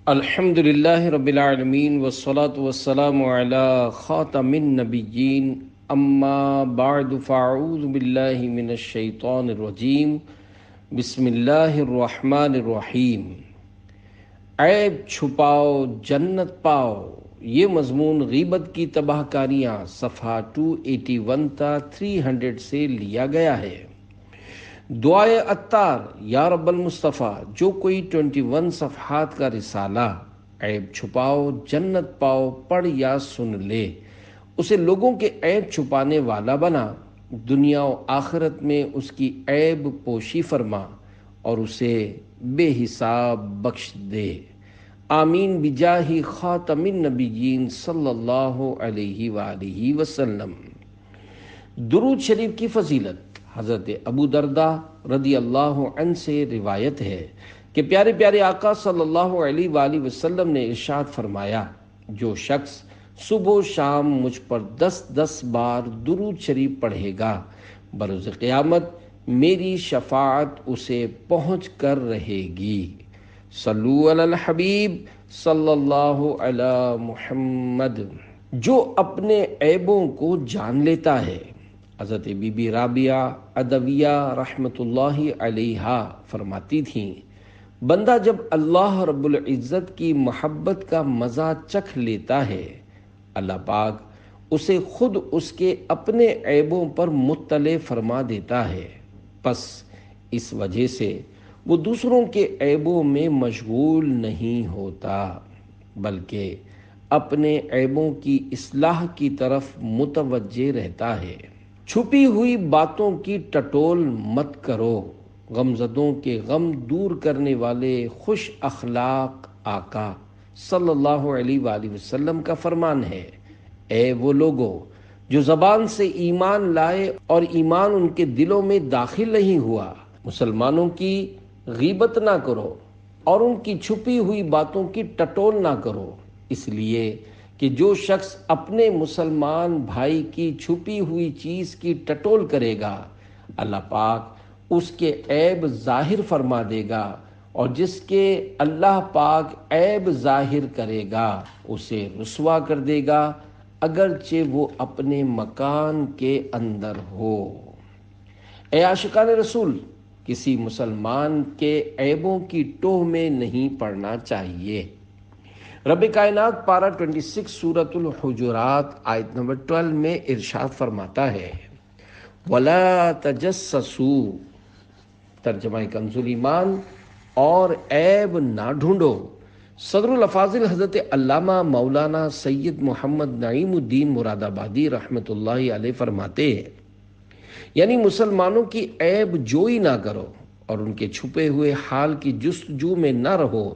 الحمد للہ رب العالمین والصلاة والسلام علی خاتم النبیین اما بعد فاعوذ باللہ من الشیطان الرجیم بسم اللہ الرحمن الرحیم۔ عیب چھپاؤ جنت پاؤ، یہ مضمون غیبت کی تباہ کاریاں صفحہ 281 تا 300 سے لیا گیا ہے۔ دعائے عطار یا رب المصطفیٰ، جو کوئی 21 صفحات کا رسالہ عیب چھپاؤ جنت پاؤ پڑھ یا سن لے، اسے لوگوں کے عیب چھپانے والا بنا، دنیا و آخرت میں اس کی عیب پوشی فرما اور اسے بے حساب بخش دے۔ آمین بجاہ خاتم النبیین صلی اللہ علیہ وآلہ وسلم۔ درود شریف کی فضیلت۔ حضرت ابو درداء رضی اللہ عنہ سے روایت ہے کہ پیارے پیارے آقا صلی اللہ علیہ وآلہ وسلم نے ارشاد فرمایا، جو شخص صبح و شام مجھ پر 10 بار درود شریف پڑھے گا، بروز قیامت میری شفاعت اسے پہنچ کر رہے گی۔ صلو علی الحبیب صلی اللہ علی محمد۔ جو اپنے عیبوں کو جان لیتا ہے۔ حضرت بی بی رابعہ ادویہ رحمۃ اللہ علیہا فرماتی تھیں، بندہ جب اللہ رب العزت کی محبت کا مزہ چکھ لیتا ہے، اللہ پاک اسے خود اس کے اپنے عیبوں پر مطلع فرما دیتا ہے، پس اس وجہ سے وہ دوسروں کے عیبوں میں مشغول نہیں ہوتا، بلکہ اپنے عیبوں کی اصلاح کی طرف متوجہ رہتا ہے۔ چھپی ہوئی باتوں کی ٹٹول مت کرو، غمزدوں کے غم دور کرنے والے خوش اخلاق آقا صلی اللہ علیہ وآلہ وسلم کا فرمان ہے، اے وہ لوگو جو زبان سے ایمان لائے اور ایمان ان کے دلوں میں داخل نہیں ہوا، مسلمانوں کی غیبت نہ کرو اور ان کی چھپی ہوئی باتوں کی ٹٹول نہ کرو، اس لیے کہ جو شخص اپنے مسلمان بھائی کی چھپی ہوئی چیز کی ٹٹول کرے گا، اللہ پاک اس کے عیب ظاہر فرما دے گا، اور جس کے اللہ پاک عیب ظاہر کرے گا اسے رسوا کر دے گا، اگرچہ وہ اپنے مکان کے اندر ہو۔ اے عاشقان رسول، کسی مسلمان کے عیبوں کی ٹوہ میں نہیں پڑنا چاہیے۔ رب کائنات پارہ 26 سورۃ الحجرات آیت نمبر 12 میں ارشاد فرماتا ہے، وَلَا تَجَسَّسُوا، ترجمہ کنز ایمان، اور عیب نہ ڈھونڈو۔ صدر الافاضل حضرت علامہ مولانا سید محمد نعیم الدین مراد آبادی رحمۃ اللہ علیہ فرماتے ہیں، یعنی مسلمانوں کی عیب جوئی نہ کرو اور ان کے چھپے ہوئے حال کی جستجو میں نہ رہو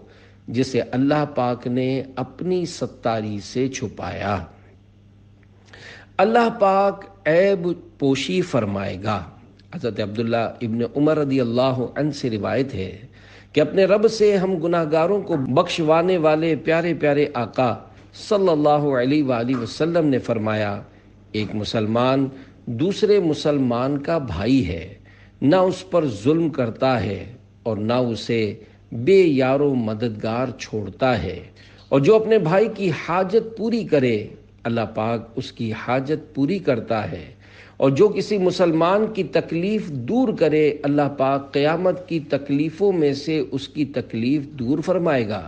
جسے اللہ پاک نے اپنی ستاری سے چھپایا۔ اللہ پاک عیب پوشی فرمائے گا۔ حضرت عبداللہ ابن عمر رضی اللہ عنہ سے روایت ہے کہ اپنے رب سے ہم گناہگاروں کو بخشوانے والے پیارے پیارے آقا صلی اللہ علیہ وآلہ وسلم نے فرمایا، ایک مسلمان دوسرے مسلمان کا بھائی ہے، نہ اس پر ظلم کرتا ہے اور نہ اسے بے یار و مددگار چھوڑتا ہے، اور جو اپنے بھائی کی حاجت پوری کرے اللہ پاک اس کی حاجت پوری کرتا ہے، اور جو کسی مسلمان کی تکلیف دور کرے اللہ پاک قیامت کی تکلیفوں میں سے اس کی تکلیف دور فرمائے گا،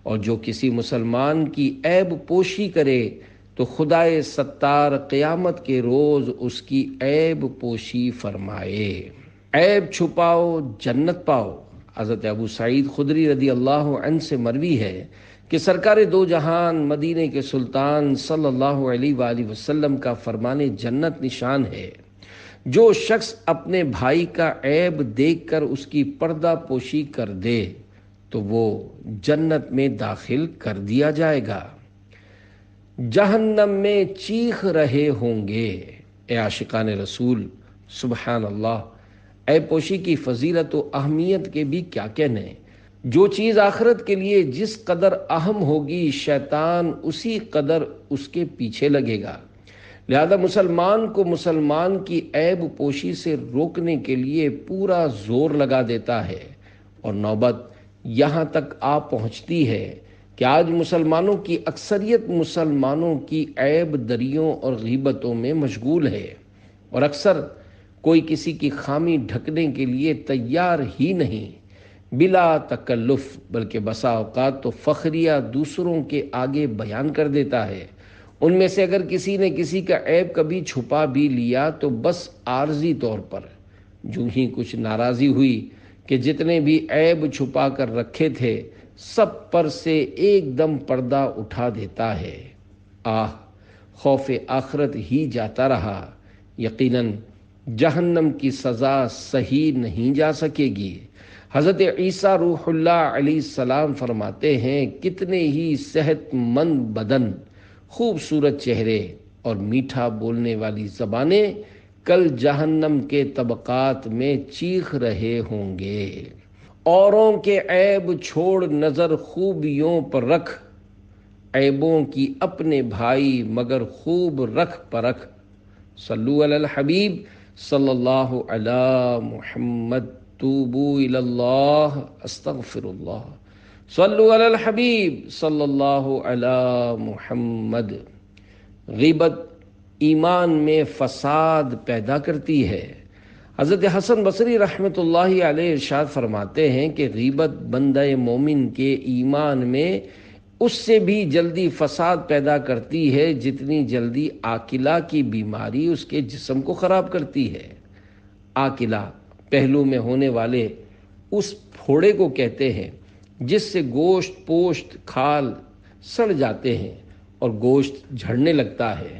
اور جو کسی مسلمان کی عیب پوشی کرے تو خدائے ستار قیامت کے روز اس کی عیب پوشی فرمائے۔ عیب چھپاؤ جنت پاؤ۔ حضرت ابو سعید خدری رضی اللہ عنہ سے مروی ہے کہ سرکار دو جہان مدینے کے سلطان صلی اللہ علیہ وآلہ وسلم کا فرمان جنت نشان ہے، جو شخص اپنے بھائی کا عیب دیکھ کر اس کی پردہ پوشی کر دے تو وہ جنت میں داخل کر دیا جائے گا، جہنم میں چیخ رہے ہوں گے۔ اے عاشقان رسول، سبحان اللہ، عیب پوشی کی فضیلت و اہمیت کے بھی کیا کہنے۔ جو چیز آخرت کے لیے جس قدر اہم ہوگی، شیطان اسی قدر اس کے پیچھے لگے گا، لہذا مسلمان کو مسلمان کی عیب پوشی سے روکنے کے لیے پورا زور لگا دیتا ہے، اور نوبت یہاں تک آ پہنچتی ہے کہ آج مسلمانوں کی اکثریت مسلمانوں کی عیب دریوں اور غیبتوں میں مشغول ہے، اور اکثر کوئی کسی کی خامی ڈھکنے کے لیے تیار ہی نہیں، بلا تکلف، بلکہ بسا اوقات تو فخریہ دوسروں کے آگے بیان کر دیتا ہے۔ ان میں سے اگر کسی نے کسی کا عیب کبھی چھپا بھی لیا تو بس عارضی طور پر، جو ہی کچھ ناراضی ہوئی کہ جتنے بھی عیب چھپا کر رکھے تھے سب پر سے ایک دم پردہ اٹھا دیتا ہے۔ خوف آخرت ہی جاتا رہا، یقیناً جہنم کی سزا سہی نہیں جا سکے گی۔ حضرت عیسیٰ روح اللہ علیہ السلام فرماتے ہیں، کتنے ہی صحت مند بدن، خوبصورت چہرے اور میٹھا بولنے والی زبانیں کل جہنم کے طبقات میں چیخ رہے ہوں گے۔ اوروں کے عیب چھوڑ نظر خوبیوں پر رکھ، عیبوں کی اپنے بھائی مگر خوب رکھ پرکھ۔ صلو علی الحبیب صلی اللہ علی محمد، توبو الی اللہ، استغفر اللہ۔ صلو علی الحبیب صلی اللہ علی محمد۔ غیبت ایمان میں فساد پیدا کرتی ہے۔ حضرت حسن بصری رحمۃ اللہ علیہ ارشاد فرماتے ہیں کہ غیبت بندہ مومن کے ایمان میں اس سے بھی جلدی فساد پیدا کرتی ہے جتنی جلدی آکلہ کی بیماری اس کے جسم کو خراب کرتی ہے۔ آکلہ پہلو میں ہونے والے اس پھوڑے کو کہتے ہیں جس سے گوشت، پوشت، کھال سڑ جاتے ہیں اور گوشت جھڑنے لگتا ہے۔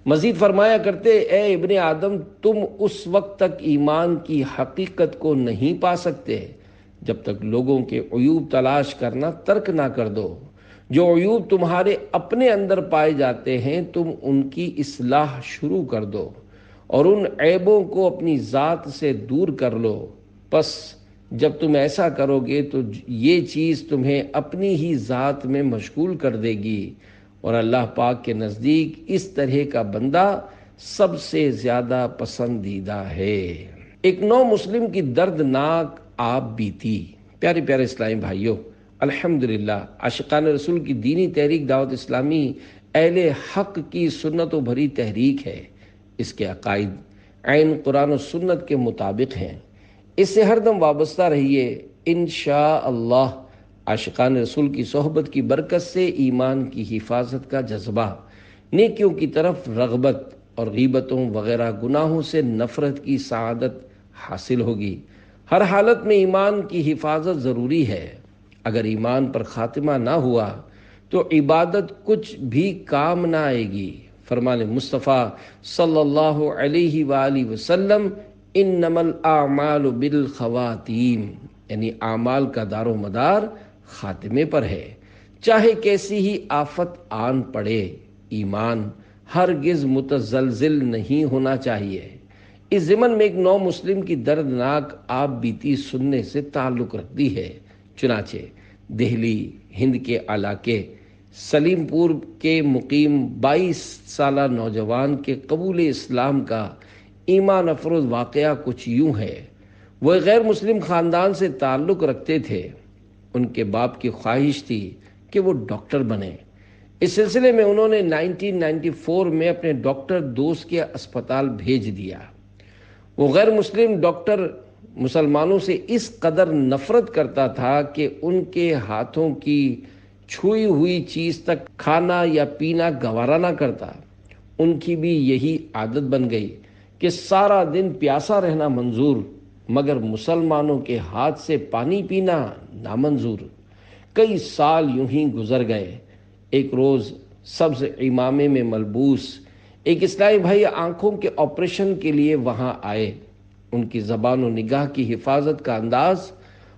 مزید فرمایا کرتے، اے ابن آدم، تم اس وقت تک ایمان کی حقیقت کو نہیں پا سکتے جب تک لوگوں کے عیوب تلاش کرنا ترک نہ کر دو۔ جو عیوب تمہارے اپنے اندر پائے جاتے ہیں تم ان کی اصلاح شروع کر دو اور ان عیبوں کو اپنی ذات سے دور کر لو۔ پس جب تم ایسا کرو گے تو یہ چیز تمہیں اپنی ہی ذات میں مشغول کر دے گی، اور اللہ پاک کے نزدیک اس طرح کا بندہ سب سے زیادہ پسندیدہ ہے۔ ایک نو مسلم کی دردناک آپ بیتی۔ پیارے پیارے اسلامی بھائیوں، الحمدللہ عاشقان رسول کی دینی تحریک دعوت اسلامی اہل حق کی سنت و بھری تحریک ہے۔ اس کے عقائد عین قرآن و سنت کے مطابق ہیں۔ اس سے ہر دم وابستہ رہیے، انشاءاللہ عاشقان رسول کی صحبت کی برکت سے ایمان کی حفاظت کا جذبہ، نیکیوں کی طرف رغبت اور غیبتوں وغیرہ گناہوں سے نفرت کی سعادت حاصل ہوگی۔ ہر حالت میں ایمان کی حفاظت ضروری ہے۔ اگر ایمان پر خاتمہ نہ ہوا تو عبادت کچھ بھی کام نہ آئے گی۔ فرمان مصطفیٰ صلی اللہ علیہ وآلہ وسلم، انما الاعمال بالخواتیم، یعنی اعمال کا دار و مدار خاتمے پر ہے۔ چاہے کیسی ہی آفت آن پڑے، ایمان ہرگز متزلزل نہیں ہونا چاہیے۔ اس ضمن میں ایک نو مسلم کی دردناک آپ بیتی سننے سے تعلق رکھتی ہے۔ چنانچہ دہلی ہند کے علاقے سلیم پور کے مقیم 22 سالہ نوجوان کے قبول اسلام کا ایمان افروز واقعہ کچھ یوں ہے۔ وہ غیر مسلم خاندان سے تعلق رکھتے تھے۔ ان کے باپ کی خواہش تھی کہ وہ ڈاکٹر بنے۔ اس سلسلے میں انہوں نے 1994 میں اپنے ڈاکٹر دوست کے اسپتال بھیج دیا۔ وہ غیر مسلم ڈاکٹر مسلمانوں سے اس قدر نفرت کرتا تھا کہ ان کے ہاتھوں کی چھوئی ہوئی چیز تک کھانا یا پینا گوارا نہ کرتا۔ ان کی بھی یہی عادت بن گئی کہ سارا دن پیاسا رہنا منظور، مگر مسلمانوں کے ہاتھ سے پانی پینا نامنظور۔ کئی سال یوں ہی گزر گئے۔ ایک روز سبز عمامے میں ملبوس ایک اسلامی بھائی آنکھوں کے آپریشن کے لیے وہاں آئے۔ ان کی زبان و نگاہ کی حفاظت کا انداز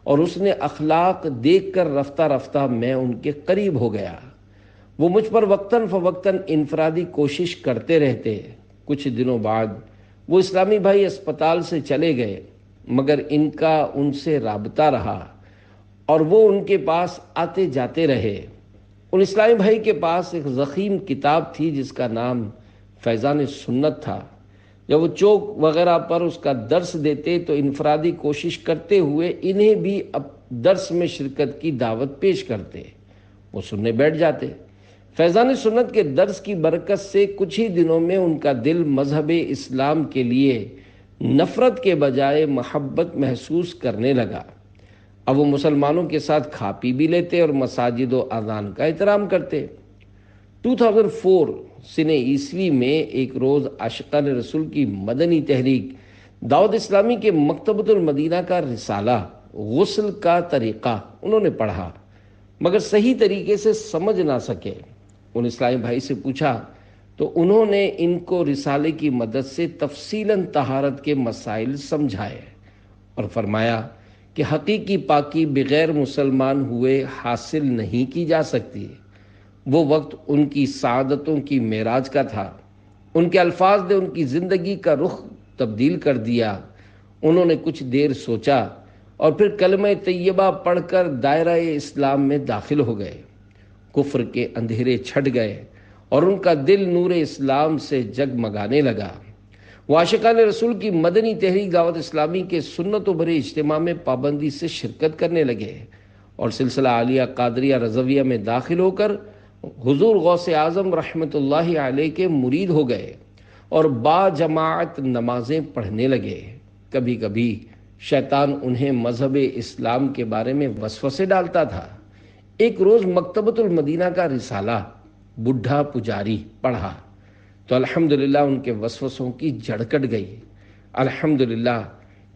اور اس نے اخلاق دیکھ کر رفتہ رفتہ میں ان کے قریب ہو گیا۔ وہ مجھ پر وقتاً فوقتاً انفرادی کوشش کرتے رہتے۔ کچھ دنوں بعد وہ اسلامی بھائی اسپتال سے چلے گئے، مگر ان کا ان سے رابطہ رہا اور وہ ان کے پاس آتے جاتے رہے۔ ان اسلامی بھائی کے پاس ایک ضخیم کتاب تھی جس کا نام فیضان سنت تھا۔ جب وہ چوک وغیرہ پر اس کا درس دیتے تو انفرادی کوشش کرتے ہوئے انہیں بھی اب درس میں شرکت کی دعوت پیش کرتے۔ وہ سننے بیٹھ جاتے۔ فیضان سنت کے درس کی برکت سے کچھ ہی دنوں میں ان کا دل مذہب اسلام کے لیے نفرت کے بجائے محبت محسوس کرنے لگا۔ اب وہ مسلمانوں کے ساتھ کھا پی بھی لیتے اور مساجد و اذان کا احترام کرتے۔ 2004 سنہ عیسوی میں ایک روز عاشقان رسول کی مدنی تحریک دعوت اسلامی کے مکتبۃ المدینہ کا رسالہ غسل کا طریقہ انہوں نے پڑھا، مگر صحیح طریقے سے سمجھ نہ سکے۔ ان اسلامی بھائی سے پوچھا تو انہوں نے ان کو رسالے کی مدد سے تفصیلاً طہارت کے مسائل سمجھائے اور فرمایا کہ حقیقی پاکی بغیر مسلمان ہوئے حاصل نہیں کی جا سکتی۔ وہ وقت ان کی سعادتوں کی معراج کا تھا۔ ان کے الفاظ نے ان کی زندگی کا رخ تبدیل کر دیا۔ انہوں نے کچھ دیر سوچا اور پھر کلمہ طیبہ پڑھ کر دائرہ اسلام میں داخل ہو گئے۔ کفر کے اندھیرے چھٹ گئے اور ان کا دل نور اسلام سے جگمگانے لگا۔ وہ عاشقان رسول کی مدنی تحریک دعوت اسلامی کے سنت و بھرے اجتماع میں پابندی سے شرکت کرنے لگے اور سلسلہ عالیہ قادریہ رضویہ میں داخل ہو کر حضور غوث اعظم رحمۃ اللہ علیہ کے مرید ہو گئے اور با جماعت نمازیں پڑھنے لگے۔ کبھی کبھی شیطان انہیں مذہب اسلام کے بارے میں وسوسے ڈالتا تھا۔ ایک روز مکتبۃ المدینہ کا رسالہ بڈھا پجاری پڑھا تو الحمدللہ ان کے وسوسوں کی جڑ کٹ گئی۔ الحمدللہ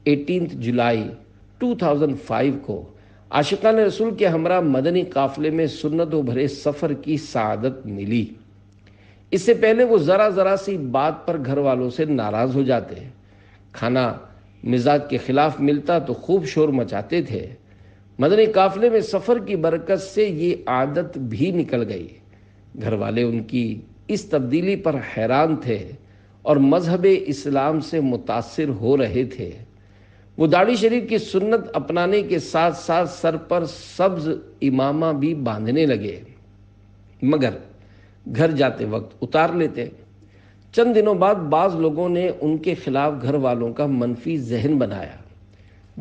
18 جولائی 2005 کو عاشقان رسول کے ہمراہ مدنی قافلے میں سنت و بھرے سفر کی سعادت ملی۔ اس سے پہلے وہ ذرا سی بات پر گھر والوں سے ناراض ہو جاتے، کھانا مزاج کے خلاف ملتا تو خوب شور مچاتے تھے۔ مدنی قافلے میں سفر کی برکت سے یہ عادت بھی نکل گئی۔ گھر والے ان کی اس تبدیلی پر حیران تھے اور مذہب اسلام سے متاثر ہو رہے تھے۔ وہ داڑھی شریف کی سنت اپنانے کے ساتھ ساتھ سر پر سبز امامہ بھی باندھنے لگے، مگر گھر جاتے وقت اتار لیتے۔ چند دنوں بعد بعض لوگوں نے ان کے خلاف گھر والوں کا منفی ذہن بنایا،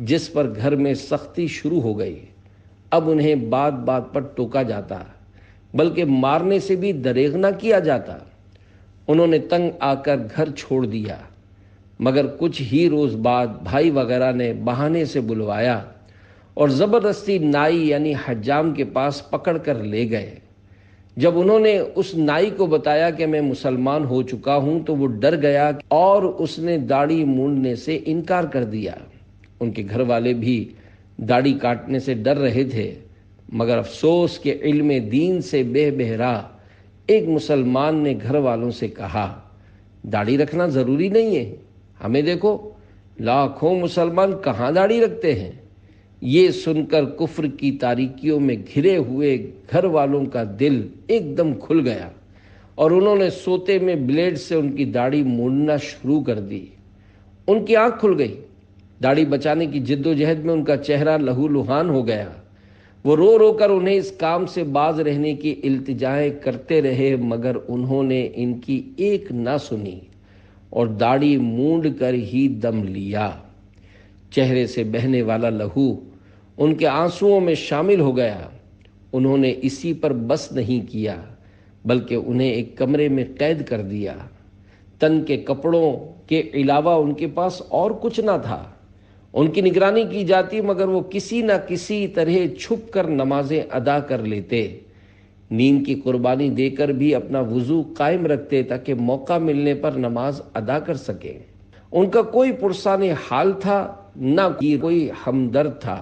جس پر گھر میں سختی شروع ہو گئی۔ اب انہیں بات بات پر ٹوکا جاتا، بلکہ مارنے سے بھی دریغ نہ کیا جاتا۔ انہوں نے تنگ آ کر گھر چھوڑ دیا، مگر کچھ ہی روز بعد بھائی وغیرہ نے بہانے سے بلوایا اور زبردستی نائی یعنی حجام کے پاس پکڑ کر لے گئے۔ جب انہوں نے اس نائی کو بتایا کہ میں مسلمان ہو چکا ہوں تو وہ ڈر گیا اور اس نے داڑھی مونڈنے سے انکار کر دیا۔ ان کے گھر والے بھی داڑھی کاٹنے سے ڈر رہے تھے، مگر افسوس کہ علم دین سے بے بہرا ایک مسلمان نے گھر والوں سے کہا، داڑھی رکھنا ضروری نہیں ہے، ہمیں دیکھو لاکھوں مسلمان کہاں داڑھی رکھتے ہیں۔ یہ سن کر کفر کی تاریکیوں میں گھرے ہوئے گھر والوں کا دل ایک دم کھل گیا اور انہوں نے سوتے میں بلیڈ سے ان کی داڑھی مونڈنا شروع کر دی۔ ان کی آنکھ کھل گئی۔ داڑھی بچانے کی جد و جہد میں ان کا چہرہ لہو لہان ہو گیا۔ وہ رو رو کر انہیں اس کام سے باز رہنے کی التجائیں کرتے رہے، مگر انہوں نے ان کی ایک نہ سنی اور داڑھی مونڈ کر ہی دم لیا۔ چہرے سے بہنے والا لہو ان کے آنسوؤں میں شامل ہو گیا۔ انہوں نے اسی پر بس نہیں کیا، بلکہ انہیں ایک کمرے میں قید کر دیا۔ تن کے کپڑوں کے علاوہ ان کے پاس اور کچھ نہ تھا۔ ان کی نگرانی کی جاتی، مگر وہ کسی نہ کسی طرح چھپ کر نمازیں ادا کر لیتے۔ نیند کی قربانی دے کر بھی اپنا وضو قائم رکھتے تاکہ موقع ملنے پر نماز ادا کر سکیں۔ ان کا کوئی پرسان حال تھا، نہ کوئی ہمدرد تھا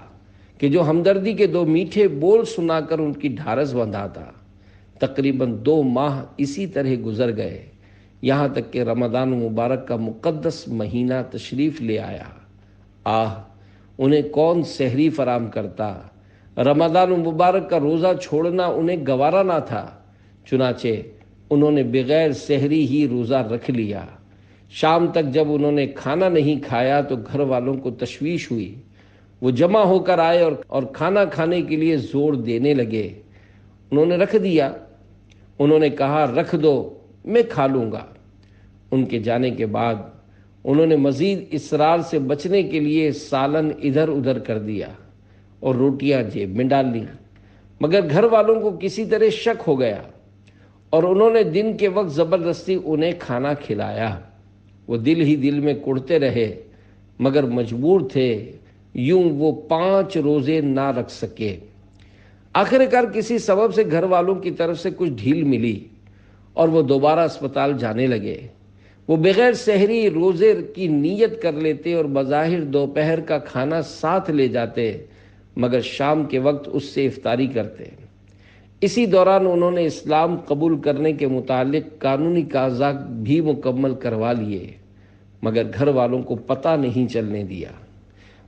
کہ جو ہمدردی کے دو میٹھے بول سنا کر ان کی ڈھارس بندھاتا۔ تقریباً 2 ماہ اسی طرح گزر گئے، یہاں تک کہ رمضان مبارک کا مقدس مہینہ تشریف لے آیا۔ انہیں کون سحری فراہم کرتا؟ رمضان مبارک کا روزہ چھوڑنا انہیں گوارا نہ تھا، چنانچہ انہوں نے بغیر سحری ہی روزہ رکھ لیا۔ شام تک جب انہوں نے کھانا نہیں کھایا تو گھر والوں کو تشویش ہوئی۔ وہ جمع ہو کر آئے اور کھانا کھانے کے لیے زور دینے لگے۔ انہوں نے رکھ دیا۔ انہوں نے کہا، رکھ دو، میں کھا لوں گا۔ ان کے جانے کے بعد انہوں نے مزید اصرار سے بچنے کے لیے سالن ادھر ادھر کر دیا اور روٹیاں جیب میں ڈال لیں۔ مگر گھر والوں کو کسی طرح شک ہو گیا اور انہوں نے دن کے وقت زبردستی انہیں کھانا کھلایا۔ وہ دل ہی دل میں کڑتے رہے مگر مجبور تھے، یوں وہ 5 روزے نہ رکھ سکے۔ آخر کار کسی سبب سے گھر والوں کی طرف سے کچھ ڈھیل ملی اور وہ دوبارہ اسپتال جانے لگے۔ وہ بغیر سحری روزے کی نیت کر لیتے اور بظاہر دوپہر کا کھانا ساتھ لے جاتے، مگر شام کے وقت اس سے افطاری کرتے۔ اسی دوران انہوں نے اسلام قبول کرنے کے متعلق قانونی کاغذات بھی مکمل کروا لیے، مگر گھر والوں کو پتہ نہیں چلنے دیا۔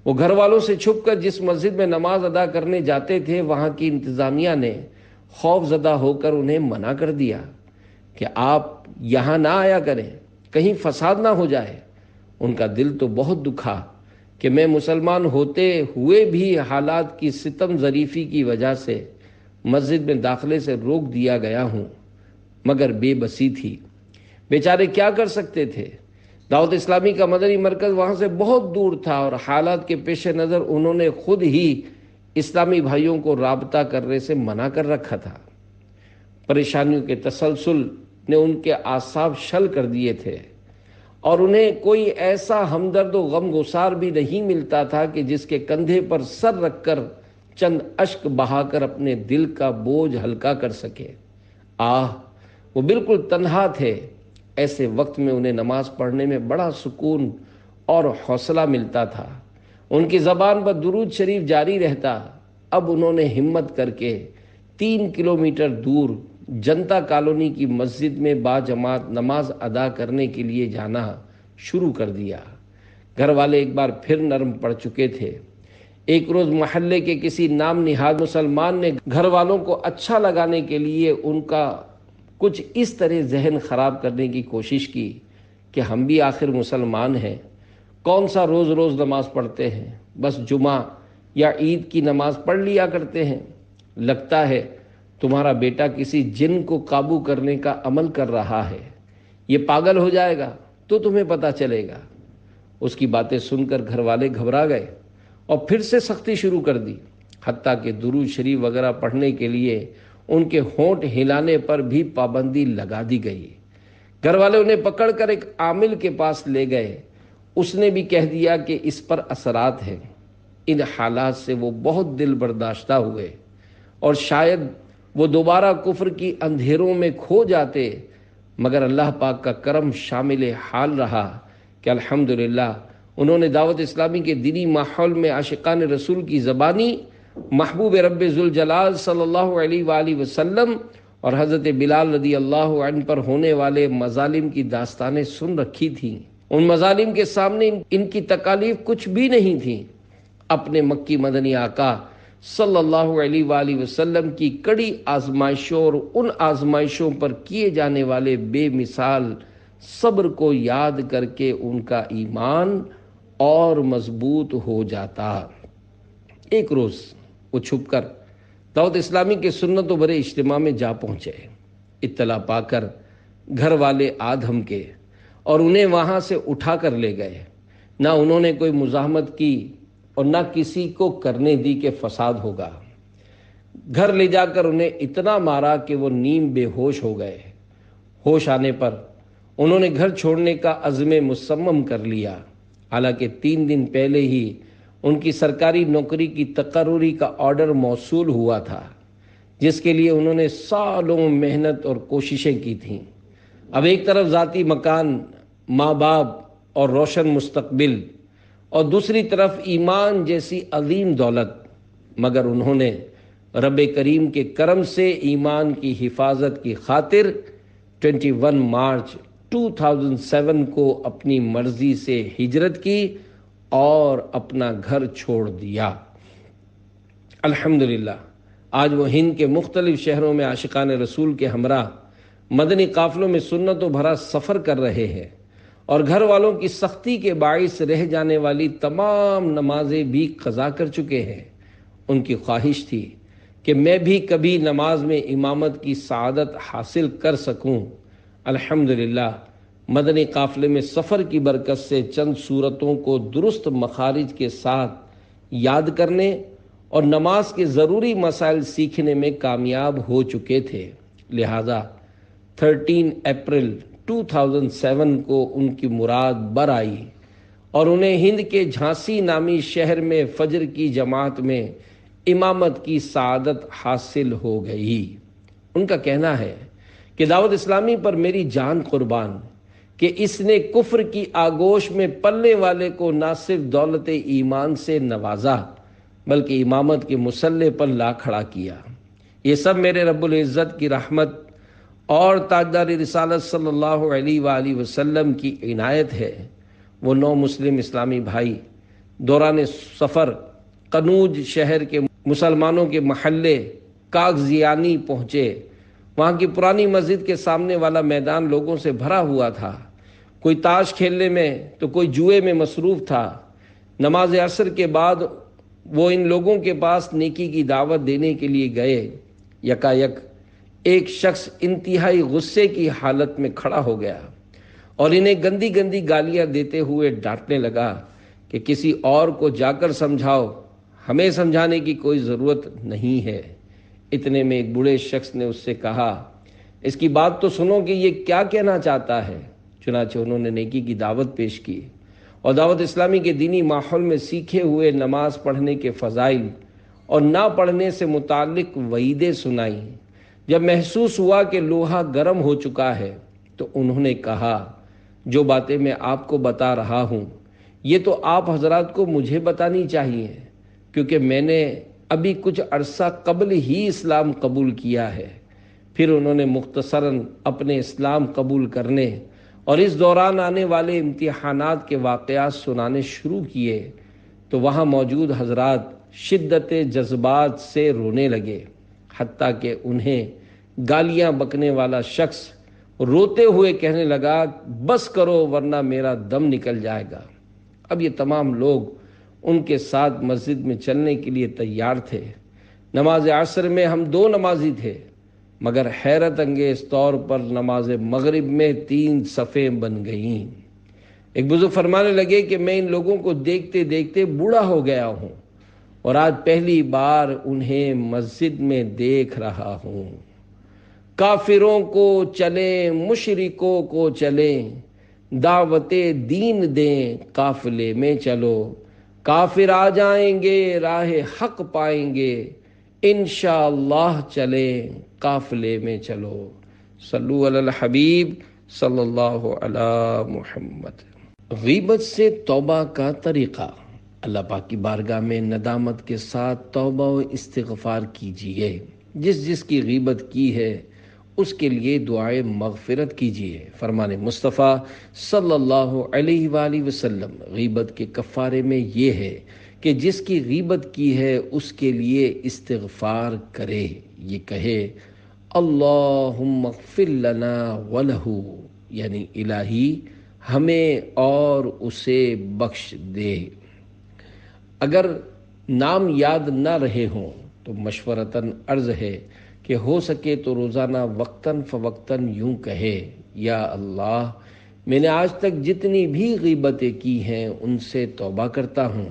وہ گھر والوں سے چھپ کر جس مسجد میں نماز ادا کرنے جاتے تھے، وہاں کی انتظامیہ نے خوف زدہ ہو کر انہیں منع کر دیا کہ آپ یہاں نہ آیا کریں، کہیں فساد نہ ہو جائے۔ ان کا دل تو بہت دکھا کہ میں مسلمان ہوتے ہوئے بھی حالات کی ستم ظریفی کی وجہ سے مسجد میں داخلے سے روک دیا گیا ہوں، مگر بے بسی تھی۔ بیچارے کیا کر سکتے تھے؟ دعوت اسلامی کا مدنی مرکز وہاں سے بہت دور تھا اور حالات کے پیش نظر انہوں نے خود ہی اسلامی بھائیوں کو رابطہ کرنے سے منع کر رکھا تھا۔ پریشانیوں کے تسلسل نے ان کے اعصاب شل کر دیے تھے اور انہیں کوئی ایسا ہمدرد و غم گسار بھی نہیں ملتا تھا کہ جس کے کندھے پر سر رکھ کر چند اشک بہا کر اپنے دل کا بوجھ ہلکا کر سکے۔ وہ بالکل تنہا تھے۔ ایسے وقت میں انہیں نماز پڑھنے میں بڑا سکون اور حوصلہ ملتا تھا۔ ان کی زبان پر درود شریف جاری رہتا۔ اب انہوں نے ہمت کر کے 3 کلومیٹر دور جنتا کالونی کی مسجد میں باجماعت نماز ادا کرنے کے لیے جانا شروع کر دیا۔ گھر والے ایک بار پھر نرم پڑ چکے تھے۔ ایک روز محلے کے کسی نام نہاد مسلمان نے گھر والوں کو اچھا لگانے کے لیے ان کا کچھ اس طرح ذہن خراب کرنے کی کوشش کی کہ ہم بھی آخر مسلمان ہیں، کون سا روز روز نماز پڑھتے ہیں، بس جمعہ یا عید کی نماز پڑھ لیا کرتے ہیں۔ لگتا ہے تمہارا بیٹا کسی جن کو قابو کرنے کا عمل کر رہا ہے، یہ پاگل ہو جائے گا تو تمہیں پتہ چلے گا۔ اس کی باتیں سن کر گھر والے گھبرا گئے اور پھر سے سختی شروع کر دی، حتیٰ کہ درود شریف وغیرہ پڑھنے کے لیے ان کے ہونٹ ہلانے پر بھی پابندی لگا دی گئی۔ گھر والے انہیں پکڑ کر ایک عامل کے پاس لے گئے۔ اس نے بھی کہہ دیا کہ اس پر اثرات ہیں۔ ان حالات سے وہ بہت دل برداشتہ ہوئے اور شاید وہ دوبارہ کفر کی اندھیروں میں کھو جاتے، مگر اللہ پاک کا کرم شامل حال رہا کہ الحمدللہ انہوں نے دعوت اسلامی کے دینی ماحول میں عاشقان رسول کی زبانی محبوب رب ذوالجلال صلی اللہ علیہ وآلہ وسلم اور حضرت بلال رضی اللہ عنہ پر ہونے والے مظالم کی داستانیں سن رکھی تھیں۔ ان مظالم کے سامنے ان کی تکالیف کچھ بھی نہیں تھیں۔ اپنے مکی مدنی آقا صلی اللہ علیہ وآلہ وسلم کی کڑی آزمائشوں اور ان آزمائشوں پر کیے جانے والے بے مثال صبر کو یاد کر کے ان کا ایمان اور مضبوط ہو جاتا۔ ایک روز وہ چھپ کر دعوت اسلامی کے سنت و برے اجتماع میں جا پہنچے۔ اطلاع پا کر گھر والے آدھم کے اور انہیں وہاں سے اٹھا کر لے گئے۔ نہ انہوں نے کوئی مزاحمت کی اور نہ کسی کو کرنے دی کہ فساد ہوگا۔ گھر لے جا کر انہیں اتنا مارا کہ وہ نیم بے ہوش ہو گئے۔ ہوش آنے پر انہوں نے گھر چھوڑنے کا عزم مصمم کر لیا، حالانکہ 3 دن پہلے ہی ان کی سرکاری نوکری کی تقرری کا آرڈر موصول ہوا تھا، جس کے لیے انہوں نے سالوں محنت اور کوششیں کی تھیں۔ اب ایک طرف ذاتی مکان، ماں باپ اور روشن مستقبل، اور دوسری طرف ایمان جیسی عظیم دولت، مگر انہوں نے رب کریم کے کرم سے ایمان کی حفاظت کی خاطر 21 مارچ 2007 کو اپنی مرضی سے ہجرت کی اور اپنا گھر چھوڑ دیا۔ الحمدللہ آج وہ ہند کے مختلف شہروں میں عاشقان رسول کے ہمراہ مدنی قافلوں میں سنتوں بھرا سفر کر رہے ہیں اور گھر والوں کی سختی کے باعث رہ جانے والی تمام نمازیں بھی قضا کر چکے ہیں۔ ان کی خواہش تھی کہ میں بھی کبھی نماز میں امامت کی سعادت حاصل کر سکوں۔ الحمدللہ مدنی قافلے میں سفر کی برکت سے چند سورتوں کو درست مخارج کے ساتھ یاد کرنے اور نماز کے ضروری مسائل سیکھنے میں کامیاب ہو چکے تھے۔ لہذا 13 اپریل 2007 کو ان کی مراد بر آئی اور انہیں ہند کے جھانسی نامی شہر میں فجر کی جماعت میں امامت کی سعادت حاصل ہو گئی۔ ان کا کہنا ہے کہ دعوت اسلامی پر میری جان قربان کہ اس نے کفر کی آگوش میں پلنے والے کو نہ صرف دولت ایمان سے نوازا بلکہ امامت کے مسلح پر لا کھڑا کیا۔ یہ سب میرے رب العزت کی رحمت اور تاجدار رسالت صلی اللہ علیہ وآلہ وسلم کی عنایت ہے۔ وہ 9 مسلم اسلامی بھائی دوران سفر قنوج شہر کے مسلمانوں کے محلے کاغذیانی پہنچے۔ وہاں کی پرانی مسجد کے سامنے والا میدان لوگوں سے بھرا ہوا تھا، کوئی تاش کھیلنے میں تو کوئی جوئے میں مصروف تھا۔ نماز عصر کے بعد وہ ان لوگوں کے پاس نیکی کی دعوت دینے کے لیے گئے۔ یکایک ایک شخص انتہائی غصے کی حالت میں کھڑا ہو گیا اور انہیں گندی گندی گالیاں دیتے ہوئے ڈانٹنے لگا کہ کسی اور کو جا کر سمجھاؤ، ہمیں سمجھانے کی کوئی ضرورت نہیں ہے۔ اتنے میں ایک بوڑھے شخص نے اس سے کہا، اس کی بات تو سنو کہ یہ کیا کہنا چاہتا ہے۔ چنانچہ انہوں نے نیکی کی دعوت پیش کی اور دعوت اسلامی کے دینی ماحول میں سیکھے ہوئے نماز پڑھنے کے فضائل اور نہ پڑھنے سے متعلق وعیدیں سنائیں۔ جب محسوس ہوا کہ لوہا گرم ہو چکا ہے تو انہوں نے کہا، جو باتیں میں آپ کو بتا رہا ہوں یہ تو آپ حضرات کو مجھے بتانی چاہیے، کیونکہ میں نے ابھی کچھ عرصہ قبل ہی اسلام قبول کیا ہے۔ پھر انہوں نے مختصراً اپنے اسلام قبول کرنے اور اس دوران آنے والے امتحانات کے واقعات سنانے شروع کیے تو وہاں موجود حضرات شدت جذبات سے رونے لگے، حتیٰ کہ انہیں گالیاں بکنے والا شخص روتے ہوئے کہنے لگا، بس کرو ورنہ میرا دم نکل جائے گا۔ اب یہ تمام لوگ ان کے ساتھ مسجد میں چلنے کے لیے تیار تھے۔ نماز عصر میں ہم 2 نمازی تھے، مگر حیرت انگیز طور پر نماز مغرب میں 3 صفیں بن گئیں۔ ایک بزرگ فرمانے لگے کہ میں ان لوگوں کو دیکھتے دیکھتے بوڑھا ہو گیا ہوں اور آج پہلی بار انہیں مسجد میں دیکھ رہا ہوں۔ کافروں کو چلیں، مشرکوں کو چلیں، دعوت دین دیں، قافلے میں چلو، کافر آ جائیں گے، راہ حق پائیں گے، انشاءاللہ چلیں، قافلے میں چلو۔ صلو علی الحبیب صلی اللہ علی محمد۔ غیبت سے توبہ کا طریقہ۔ اللہ پاک کی بارگاہ میں ندامت کے ساتھ توبہ و استغفار کیجیے۔ جس کی غیبت کی ہے اس کے لیے دعائے مغفرت کیجیے۔ فرمان مصطفیٰ صلی اللہ علیہ وآلہ وسلم غیبت کے کفارے میں یہ ہے کہ جس کی غیبت کی ہے اس کے لیے استغفار کرے، یہ کہے، اللہم اغفر لنا ولہ، یعنی الہی ہمیں اور اسے بخش دے۔ اگر نام یاد نہ رہے ہوں تو مشورتاً عرض ہے کہ ہو سکے تو روزانہ وقتاً فوقتاً یوں کہے، یا اللہ میں نے آج تک جتنی بھی غیبتیں کی ہیں ان سے توبہ کرتا ہوں۔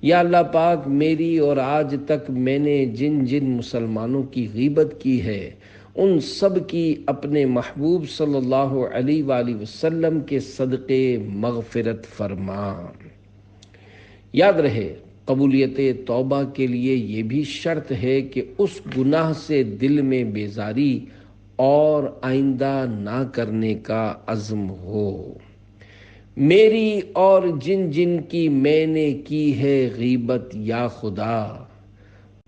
یا اللہ پاک میری اور آج تک میں نے جن جن مسلمانوں کی غیبت کی ہے ان سب کی اپنے محبوب صلی اللہ علیہ وآلہ وسلم کے صدقے مغفرت فرما۔ یاد رہے قبولیت توبہ کے لیے یہ بھی شرط ہے کہ اس گناہ سے دل میں بیزاری اور آئندہ نہ کرنے کا عزم ہو۔ میری اور جن جن کی میں نے کی ہے غیبت یا خدا،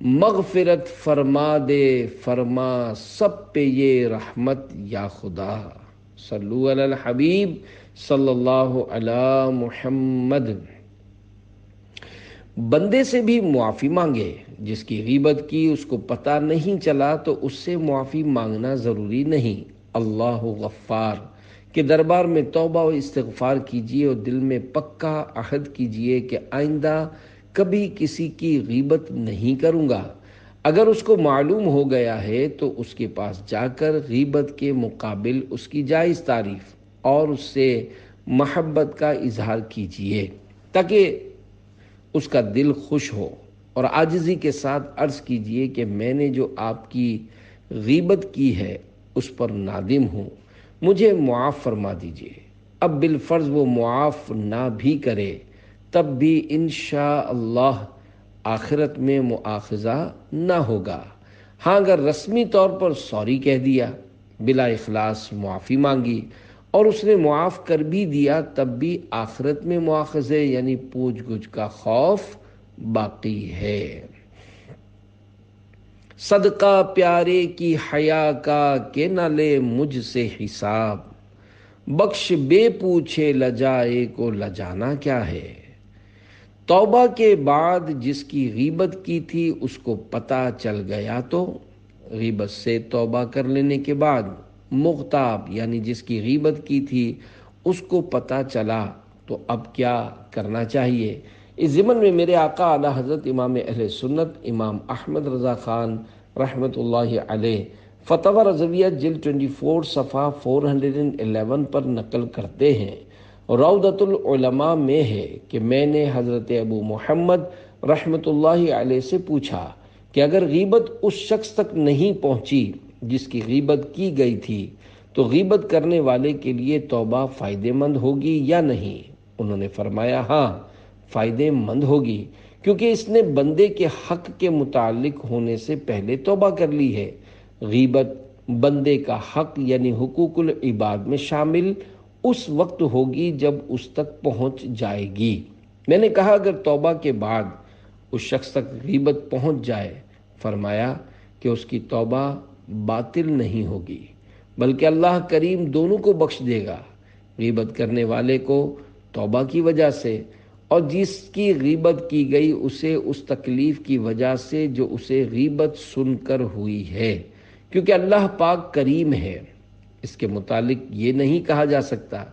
مغفرت فرما دے، فرما سب پہ یہ رحمت یا خدا۔ صلو علی الحبیب صلی اللہ علی محمد۔ بندے سے بھی معافی مانگے۔ جس کی غیبت کی اس کو پتہ نہیں چلا تو اس سے معافی مانگنا ضروری نہیں۔ اللہ غفار کے دربار میں توبہ و استغفار کیجیے اور دل میں پکا عہد کیجیے کہ آئندہ کبھی کسی کی غیبت نہیں کروں گا۔ اگر اس کو معلوم ہو گیا ہے تو اس کے پاس جا کر غیبت کے مقابل اس کی جائز تعریف اور اس سے محبت کا اظہار کیجیے تاکہ اس کا دل خوش ہو۔ اور عاجزی کے ساتھ عرض کیجئے کہ میں نے جو آپ کی غیبت کی ہے اس پر نادم ہوں، مجھے معاف فرما دیجئے۔ اب بالفرض وہ معاف نہ بھی کرے تب بھی انشاءاللہ آخرت میں مؤاخذہ نہ ہوگا۔ ہاں اگر رسمی طور پر سوری کہہ دیا، بلا اخلاص معافی مانگی اور اس نے معاف کر بھی دیا، تب بھی آخرت میں مؤاخذے یعنی پوچھ گچھ کا خوف باقی ہے۔ صدقہ پیارے کی حیا کا کہ نہ لے مجھ سے حساب، بخش بے پوچھے لجائے کو لجانا کیا ہے۔ توبہ کے بعد جس کی غیبت کی تھی اس کو پتہ چل گیا تو غیبت سے توبہ کر لینے کے بعد مغتاب یعنی جس کی غیبت کی تھی اس کو پتہ چلا تو اب کیا کرنا چاہیے؟ اس ضمن میں میرے آقا اعلیٰ حضرت امام اہل سنت امام احمد رضا خان رحمۃ اللہ علیہ فتاوی رضویہ جلد 24 صفحہ 411 پر نقل کرتے ہیں، روضۃ العلماء میں ہے کہ میں نے حضرت ابو محمد رحمۃ اللہ علیہ سے پوچھا کہ اگر غیبت اس شخص تک نہیں پہنچی جس کی غیبت کی گئی تھی تو غیبت کرنے والے کے لیے توبہ فائدہ مند ہوگی یا نہیں؟ انہوں نے فرمایا ہاں فائدہ مند ہوگی، کیونکہ اس نے بندے کے حق کے متعلق ہونے سے پہلے توبہ کر لی ہے۔ غیبت بندے کا حق یعنی حقوق العباد میں شامل اس وقت ہوگی جب اس تک پہنچ جائے گی۔ میں نے کہا اگر توبہ کے بعد اس شخص تک غیبت پہنچ جائے، فرمایا کہ اس کی توبہ باطل نہیں ہوگی بلکہ اللہ کریم دونوں کو بخش دے گا، غیبت کرنے والے کو توبہ کی وجہ سے اور جس کی غیبت کی گئی اسے اس تکلیف کی وجہ سے جو اسے غیبت سن کر ہوئی ہے، کیونکہ اللہ پاک کریم ہے۔ اس کے متعلق یہ نہیں کہا جا سکتا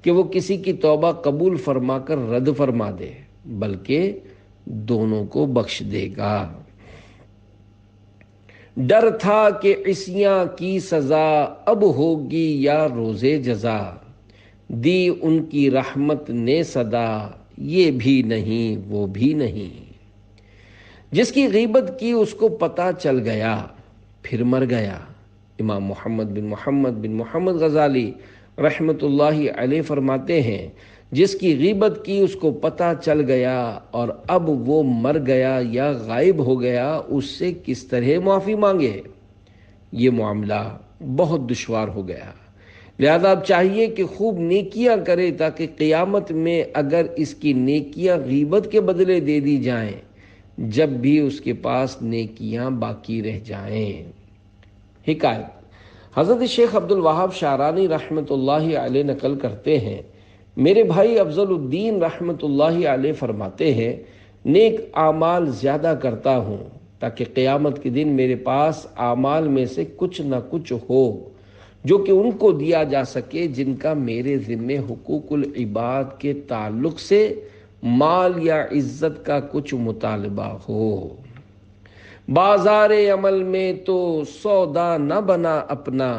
کہ وہ کسی کی توبہ قبول فرما کر رد فرما دے، بلکہ دونوں کو بخش دے گا۔ ڈر تھا کہ عصیاں کی سزا اب ہوگی یا روزے جزا، دی ان کی رحمت نے صدا، یہ بھی نہیں وہ بھی نہیں۔ جس کی غیبت کی اس کو پتہ چل گیا پھر مر گیا۔ امام محمد بن محمد غزالی رحمۃ اللہ علیہ فرماتے ہیں جس کی غیبت کی اس کو پتہ چل گیا اور اب وہ مر گیا یا غائب ہو گیا، اس سے کس طرح معافی مانگے؟ یہ معاملہ بہت دشوار ہو گیا، لہذا اب چاہیے کہ خوب نیکیاں کرے تاکہ قیامت میں اگر اس کی نیکیاں غیبت کے بدلے دے دی جائیں جب بھی اس کے پاس نیکیاں باقی رہ جائیں۔ حکایت حضرت شیخ عبد الوہاب شعرانی رحمۃ اللہ علیہ نقل کرتے ہیں، میرے بھائی افضل الدین رحمۃ اللہ علیہ فرماتے ہیں نیک اعمال زیادہ کرتا ہوں تاکہ قیامت کے دن میرے پاس اعمال میں سے کچھ نہ کچھ ہو جو کہ ان کو دیا جا سکے جن کا میرے ذمے حقوق العباد کے تعلق سے مال یا عزت کا کچھ مطالبہ ہو۔ بازار عمل میں تو سودا نہ بنا اپنا،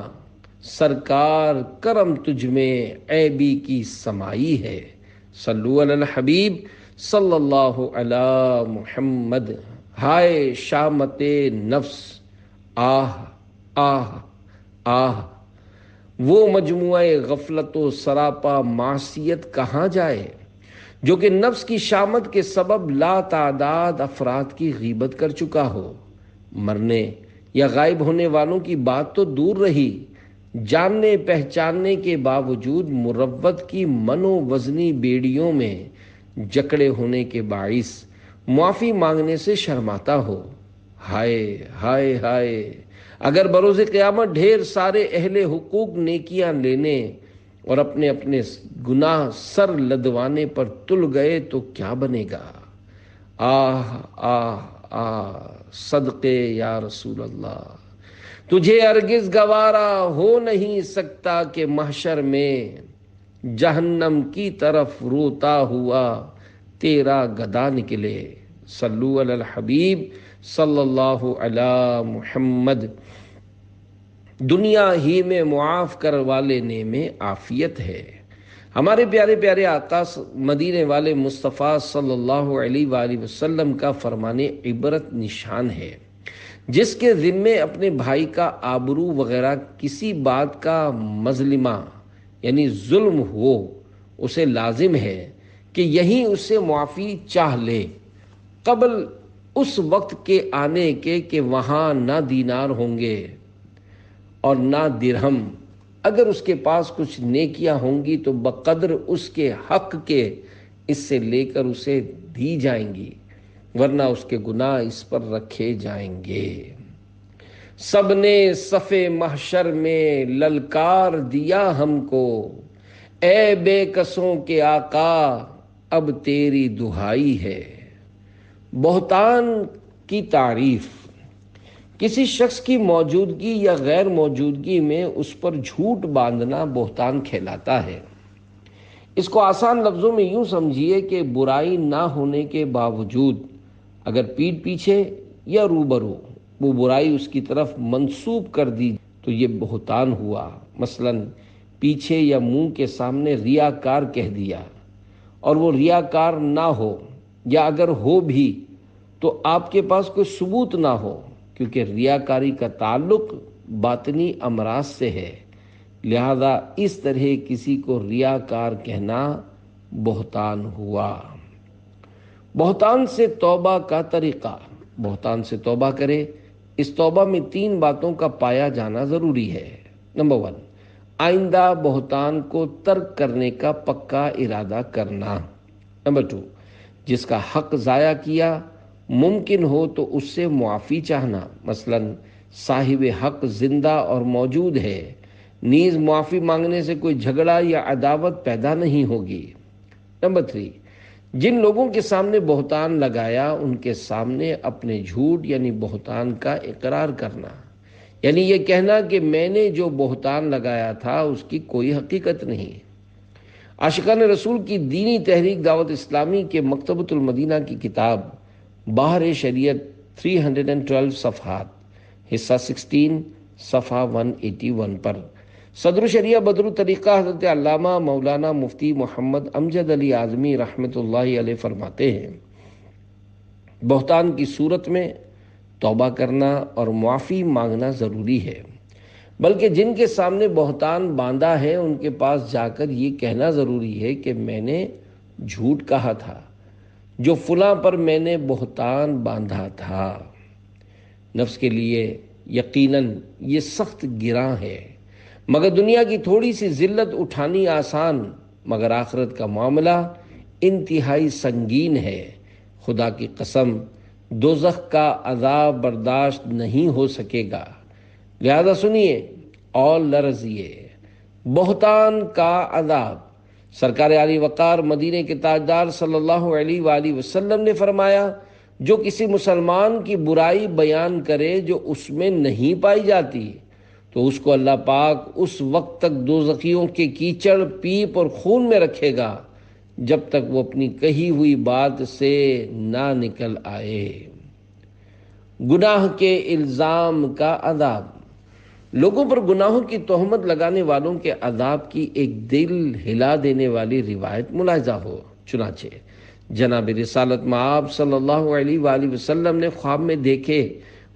سرکار کرم تجھ میں عیبی کی سمائی ہے۔ صلو علی الحبیب صلی اللہ علی محمد۔ ہائے شامت نفس، آہ آہ آہ، وہ مجموعہ غفلت و سراپا معصیت کہاں جائے جو کہ نفس کی شامت کے سبب لا تعداد افراد کی غیبت کر چکا ہو۔ مرنے یا غائب ہونے والوں کی بات تو دور رہی، جاننے پہچاننے کے باوجود مروت کی منو وزنی بیڑیوں میں جکڑے ہونے کے باعث معافی مانگنے سے شرماتا ہو۔ ہائے ہائے ہائے، اگر بروز قیامت ڈھیر سارے اہل حقوق نیکیاں لینے اور اپنے اپنے گناہ سر لدوانے پر تل گئے تو کیا بنے گا؟ آہ آہ آہ، صدقے یا رسول اللہ، تجھے ہرگز گوارا ہو نہیں سکتا کہ محشر میں جہنم کی طرف روتا ہوا تیرا گدا نکلے۔ صلو علی الحبیب صلی اللہ علی محمد۔ دنیا ہی میں معاف کر والے میں عافیت ہے، ہمارے پیارے پیارے آقا مدینے والے مصطفیٰ صلی اللہ علیہ وآلہ وسلم کا فرمان عبرت نشان ہے، جس کے ذمے اپنے بھائی کا آبرو وغیرہ کسی بات کا مظلمہ یعنی ظلم ہو، اسے لازم ہے کہ یہیں اس سے معافی چاہ لے، قبل اس وقت کے آنے کے کہ وہاں نہ دینار ہوں گے اور نہ درہم، اگر اس کے پاس کچھ نیکیاں ہوں گی تو بقدر اس کے حق کے اس سے لے کر اسے دی جائیں گی، ورنہ اس کے گناہ اس پر رکھے جائیں گے۔ سب نے صف محشر میں للکار دیا ہم کو، اے بے کسوں کے آقا اب تیری دہائی ہے۔ بہتان کی تعریف، کسی شخص کی موجودگی یا غیر موجودگی میں اس پر جھوٹ باندھنا بہتان کہلاتا ہے۔ اس کو آسان لفظوں میں یوں سمجھیے کہ برائی نہ ہونے کے باوجود اگر پیٹھ پیچھے یا روبرو وہ برائی اس کی طرف منسوب کر دی تو یہ بہتان ہوا۔ مثلا پیچھے یا منہ کے سامنے ریاکار کہہ دیا اور وہ ریاکار نہ ہو، یا اگر ہو بھی تو آپ کے پاس کوئی ثبوت نہ ہو، کیونکہ ریاکاری کا تعلق باطنی امراض سے ہے، لہذا اس طرح کسی کو ریاکار کہنا بہتان ہوا۔ بہتان سے توبہ کا طریقہ، بہتان سے توبہ کرے، اس توبہ میں 3 باتوں کا پایا جانا ضروری ہے۔ نمبر 1، آئندہ بہتان کو ترک کرنے کا پکا ارادہ کرنا۔ نمبر 2، جس کا حق ضائع کیا ممکن ہو تو اس سے معافی چاہنا، مثلا صاحب حق زندہ اور موجود ہے، نیز معافی مانگنے سے کوئی جھگڑا یا عداوت پیدا نہیں ہوگی۔ نمبر 3، جن لوگوں کے سامنے بہتان لگایا ان کے سامنے اپنے جھوٹ یعنی بہتان کا اقرار کرنا، یعنی یہ کہنا کہ میں نے جو بہتان لگایا تھا اس کی کوئی حقیقت نہیں۔ عاشقان رسول کی دینی تحریک دعوت اسلامی کے مکتبۃ المدینہ کی کتاب بحر شریعت 312 صفحات، حصہ 16 صفحہ 181 پر صدر شریعہ بدر الطریقہ حضرت علامہ مولانا مفتی محمد امجد علی اعظمی رحمۃ اللہ علیہ فرماتے ہیں، بہتان کی صورت میں توبہ کرنا اور معافی مانگنا ضروری ہے، بلکہ جن کے سامنے بہتان باندھا ہے ان کے پاس جا کر یہ کہنا ضروری ہے کہ میں نے جھوٹ کہا تھا، جو فلاں پر میں نے بہتان باندھا تھا۔ نفس کے لیے یقیناً یہ سخت گراں ہے، مگر دنیا کی تھوڑی سی ذلت اٹھانی آسان، مگر آخرت کا معاملہ انتہائی سنگین ہے۔ خدا کی قسم دوزخ کا عذاب برداشت نہیں ہو سکے گا، لہذا سنیے اور لرزیے۔ بہتان کا عذاب، سرکار علی وقار مدینے کے تاجدار صلی اللہ علیہ وآلہ وسلم نے فرمایا، جو کسی مسلمان کی برائی بیان کرے جو اس میں نہیں پائی جاتی تو اس کو اللہ پاک اس وقت تک دوزخیوں کے کیچڑ، پیپ اور خون میں رکھے گا جب تک وہ اپنی کہی ہوئی بات سے نہ نکل آئے۔ گناہ کے الزام کا عذاب، لوگوں پر گناہوں کی تہمت لگانے والوں کے عذاب کی ایک دل ہلا دینے والی روایت ملاحظہ ہو۔ چنانچہ جناب رسالت مآب صلی اللہ علیہ وآلہ وسلم نے خواب میں دیکھے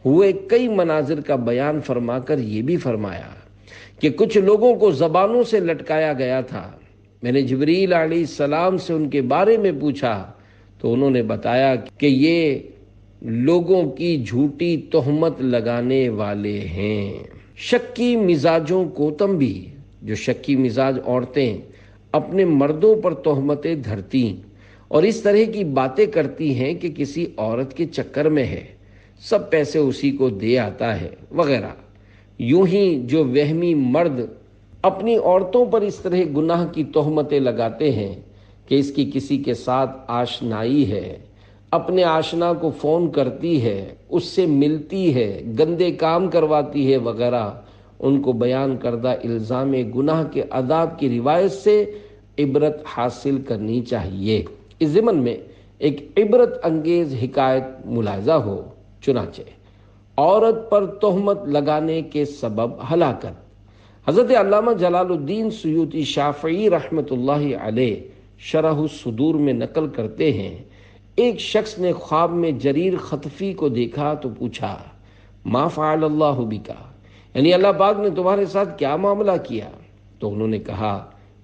ہوئے کئی مناظر کا بیان فرما کر یہ بھی فرمایا کہ کچھ لوگوں کو زبانوں سے لٹکایا گیا تھا۔ میں نے جبریل علیہ السلام سے ان کے بارے میں پوچھا تو انہوں نے بتایا کہ یہ لوگوں کی جھوٹی تہمت لگانے والے ہیں۔ شکی مزاجوں کو تنبیہ، جو شکی مزاج عورتیں اپنے مردوں پر تہمتیں دھرتی اور اس طرح کی باتیں کرتی ہیں کہ کسی عورت کے چکر میں ہے، سب پیسے اسی کو دے آتا ہے وغیرہ، یوں ہی جو وہمی مرد اپنی عورتوں پر اس طرح گناہ کی تہمتیں لگاتے ہیں کہ اس کی کسی کے ساتھ آشنائی ہے، اپنے آشنا کو فون کرتی ہے، اس سے ملتی ہے، گندے کام کرواتی ہے وغیرہ، ان کو بیان کردہ الزام گناہ کے عذاب کی روایت سے عبرت حاصل کرنی چاہیے۔ اس ضمن میں ایک عبرت انگیز حکایت ملاحظہ ہو۔ چنانچہ عورت پر تہمت لگانے کے سبب ہلاکت، حضرت علامہ جلال الدین سیوطی شافعی رحمۃ اللہ علیہ شرح الصدور میں نقل کرتے ہیں، ایک شخص نے خواب میں جریر خطفی کو دیکھا تو پوچھا، ما فعل اللہ بکا، یعنی اللہ پاک نے تمہارے ساتھ کیا معاملہ کیا؟ تو انہوں نے کہا،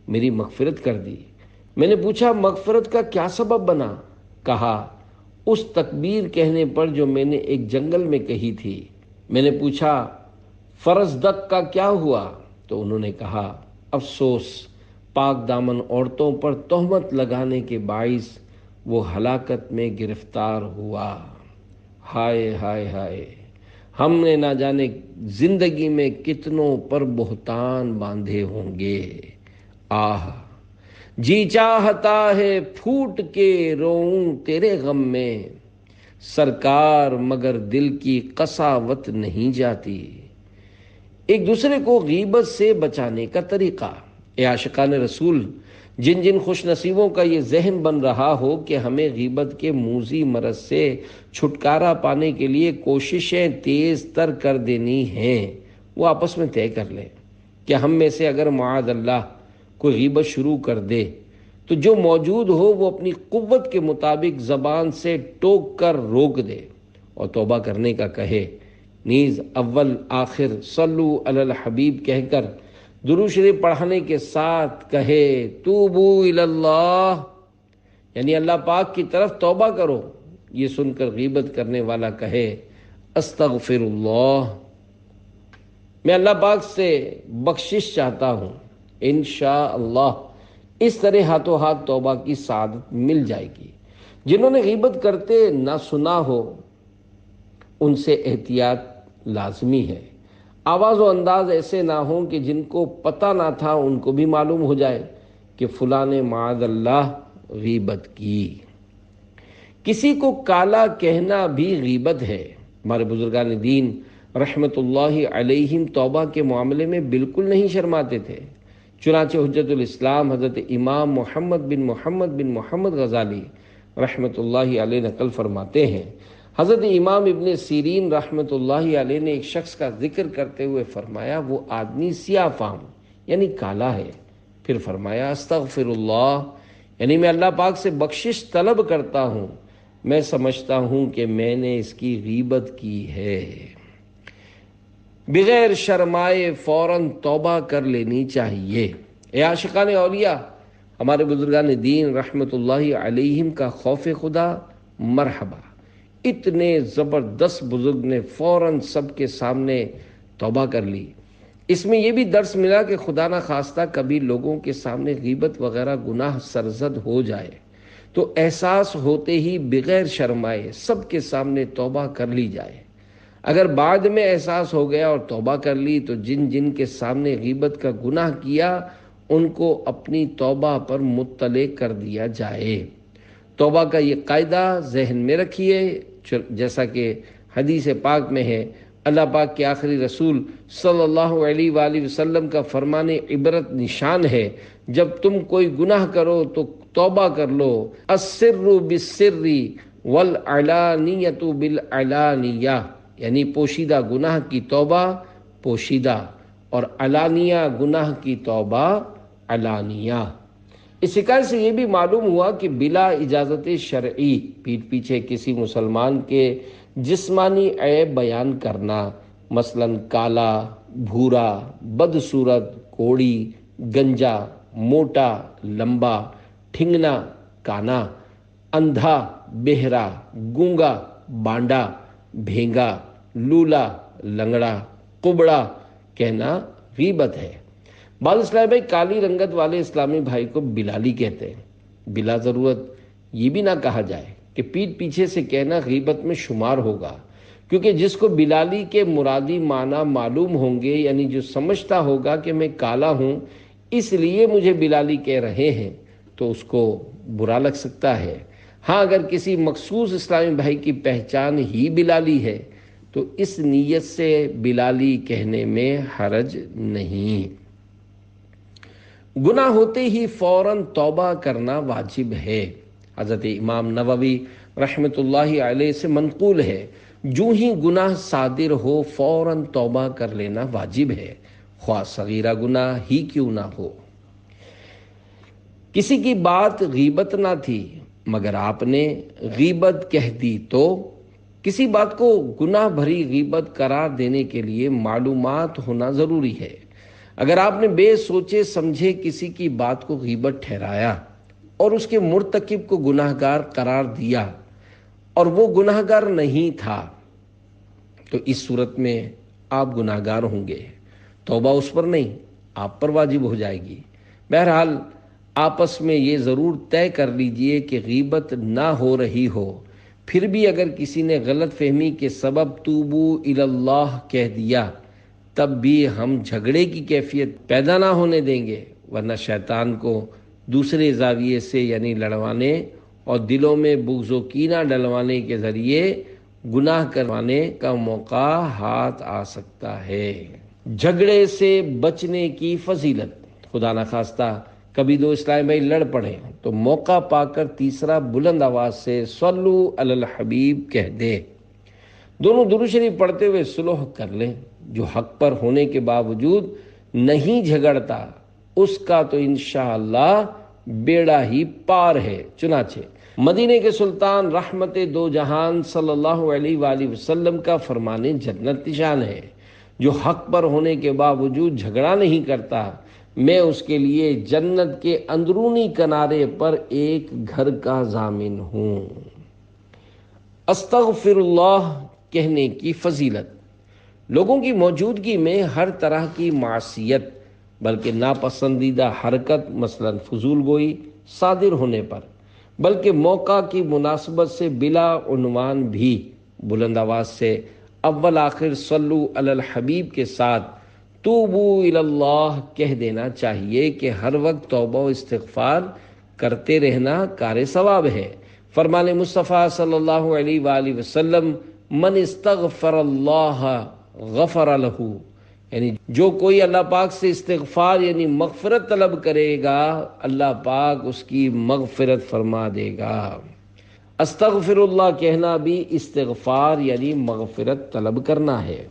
میری مغفرت کر دی۔ میں نے پوچھا، مغفرت کا کیا سبب بنا؟ کہا، اس تکبیر کہنے پر جو میں نے ایک جنگل میں کہی تھی۔ میں نے پوچھا، فرزدق کا کیا ہوا؟ تو انہوں نے کہا، افسوس، پاک دامن عورتوں پر تہمت لگانے کے باعث وہ ہلاکت میں گرفتار ہوا۔ ہائے ہائے ہائے، ہم نے نہ جانے زندگی میں کتنوں پر بہتان باندھے ہوں گے۔ آہ، جی چاہتا ہے پھوٹ کے روؤں تیرے غم میں، سرکار مگر دل کی قساوت نہیں جاتی۔ ایک دوسرے کو غیبت سے بچانے کا طریقہ۔ اے عاشقان رسول، جن جن خوش نصیبوں کا یہ ذہن بن رہا ہو کہ ہمیں غیبت کے موذی مرض سے چھٹکارا پانے کے لیے کوششیں تیز تر کر دینی ہیں، وہ آپس میں طے کر لیں کہ ہم میں سے اگر معاذ اللہ کوئی غیبت شروع کر دے تو جو موجود ہو وہ اپنی قوت کے مطابق زبان سے ٹوک کر روک دے اور توبہ کرنے کا کہے، نیز اول آخر صلو علی الحبیب کہہ کر درود شریف پڑھانے کے ساتھ کہے، توبو الی اللہ، یعنی اللہ پاک کی طرف توبہ کرو۔ یہ سن کر غیبت کرنے والا کہے، استغفر اللہ، میں اللہ پاک سے بخشش چاہتا ہوں، انشاءاللہ اس طرح ہاتھوں ہاتھ توبہ کی سعادت مل جائے گی۔ جنہوں نے غیبت کرتے نہ سنا ہو ان سے احتیاط لازمی ہے۔ آواز و انداز ایسے نہ ہوں کہ جن کو پتہ نہ تھا ان کو بھی معلوم ہو جائے کہ فلاں نے معاذ اللہ غیبت کی۔ کسی کو کالا کہنا بھی غیبت ہے۔ ہمارے بزرگان دین رحمت اللہ علیہم توبہ کے معاملے میں بالکل نہیں شرماتے تھے۔ چنانچہ حجت الاسلام حضرت امام محمد بن محمد غزالی رحمت اللہ علیہ نقل فرماتے ہیں، حضرت امام ابن سیرین رحمت اللہ علیہ نے ایک شخص کا ذکر کرتے ہوئے فرمایا، وہ آدمی سیاہ فام یعنی کالا ہے۔ پھر فرمایا، استغفر اللہ، یعنی میں اللہ پاک سے بخشش طلب کرتا ہوں، میں سمجھتا ہوں کہ میں نے اس کی غیبت کی ہے۔ بغیر شرمائے فوراً توبہ کر لینی چاہیے۔ اے عاشقان اولیاء، ہمارے بزرگان دین رحمت اللہ علیہم کا خوف خدا مرحبا، اتنے زبردست بزرگ نے فوراً سب کے سامنے توبہ کر لی۔ اس میں یہ بھی درس ملا کہ خدا نہ خواستہ کبھی لوگوں کے سامنے غیبت وغیرہ گناہ سرزد ہو جائے تو احساس ہوتے ہی بغیر شرمائے سب کے سامنے توبہ کر لی جائے۔ اگر بعد میں احساس ہو گیا اور توبہ کر لی تو جن جن کے سامنے غیبت کا گناہ کیا ان کو اپنی توبہ پر مطلع کر دیا جائے۔ توبہ کا یہ قاعدہ ذہن میں رکھیے، جیسا کہ حدیث پاک میں ہے، اللہ پاک کے آخری رسول صلی اللہ علیہ وآلہ وسلم کا فرمان عبرت نشان ہے، جب تم کوئی گناہ کرو تو توبہ کر لو، السر بالسر والعلانیۃ بالعلانیہ، یعنی پوشیدہ گناہ کی توبہ پوشیدہ اور علانیہ گناہ کی توبہ علانیہ۔ اس حکایت سے یہ بھی معلوم ہوا کہ بلا اجازت شرعی پیٹھ پیچھے کسی مسلمان کے جسمانی عیب بیان کرنا، مثلا کالا، بھورا، بدصورت، کوڑی، گنجا، موٹا، لمبا، ٹھنگنا، کانا، اندھا، بہرا، گونگا، بانڈا، بھینگا، لولا، لنگڑا، کبڑا کہنا غیبت ہے۔ بعض اسلامی بھائی کالی رنگت والے اسلامی بھائی کو بلالی کہتے ہیں۔ بلا ضرورت یہ بھی نہ کہا جائے کہ پیٹھ پیچھے سے کہنا غیبت میں شمار ہوگا، کیونکہ جس کو بلالی کے مرادی معنی معلوم ہوں گے، یعنی جو سمجھتا ہوگا کہ میں کالا ہوں اس لیے مجھے بلالی کہہ رہے ہیں، تو اس کو برا لگ سکتا ہے۔ ہاں، اگر کسی مخصوص اسلامی بھائی کی پہچان ہی بلالی ہے تو اس نیت سے بلالی کہنے میں حرج نہیں۔ گناہ ہوتے ہی فوراً توبہ کرنا واجب ہے۔ حضرت امام نووی رحمت اللہ علیہ سے منقول ہے، جو ہی گناہ صادر ہو فوراً توبہ کر لینا واجب ہے۔ خواہ صغیرہ گناہ ہی کیوں نہ ہو۔ کسی کی بات غیبت نہ تھی مگر آپ نے غیبت کہہ دی تو کسی بات کو گناہ بھری غیبت قرار دینے کے لیے معلومات ہونا ضروری ہے۔ اگر آپ نے بے سوچے سمجھے کسی کی بات کو غیبت ٹھہرایا اور اس کے مرتکب کو گناہ گار قرار دیا اور وہ گناہ گار نہیں تھا تو اس صورت میں آپ گناہ گار ہوں گے، توبہ اس پر نہیں آپ پر واجب ہو جائے گی۔ بہرحال آپس میں یہ ضرور طے کر لیجئے کہ غیبت نہ ہو رہی ہو، پھر بھی اگر کسی نے غلط فہمی کے سبب توبو الی اللہ کہہ دیا تب بھی ہم جھگڑے کی کیفیت پیدا نہ ہونے دیں گے، ورنہ شیطان کو دوسرے زاویے سے یعنی لڑوانے اور دلوں میں بغض و کینہ ڈلوانے کے ذریعے گناہ کروانے کا موقع ہاتھ آ سکتا ہے۔ جھگڑے سے بچنے کی فضیلت، خدا نخواستہ کبھی دو اسلامی بھائی لڑ پڑے تو موقع پا کر تیسرا بلند آواز سے صلو علی الحبیب کہہ دے، دونوں درود شریف پڑھتے ہوئے صلح کر لیں۔ جو حق پر ہونے کے باوجود نہیں جھگڑتا اس کا تو انشاءاللہ بیڑا ہی پار ہے۔ چنانچہ مدینے کے سلطان رحمت دو جہان صلی اللہ علیہ وآلہ وسلم کا فرمان جنت نشان ہے، جو حق پر ہونے کے باوجود جھگڑا نہیں کرتا میں اس کے لیے جنت کے اندرونی کنارے پر ایک گھر کا ضامن ہوں۔ استغفر اللہ کہنے کی فضیلت، لوگوں کی موجودگی میں ہر طرح کی معصیت بلکہ ناپسندیدہ حرکت مثلا فضول گوئی صادر ہونے پر بلکہ موقع کی مناسبت سے بلا عنوان بھی بلند آواز سے اول آخر صلو علی الحبیب کے ساتھ توبو الی اللہ کہہ دینا چاہیے کہ ہر وقت توبہ و استغفار کرتے رہنا کار ثواب ہے۔ فرمان مصطفیٰ صلی اللہ علیہ وآلہ وسلم من استغفر اللہ غفر لہ، یعنی جو کوئی اللہ پاک سے استغفار یعنی مغفرت طلب کرے گا اللہ پاک اس کی مغفرت فرما دے گا۔ استغفر اللہ کہنا بھی استغفار یعنی مغفرت طلب کرنا ہے۔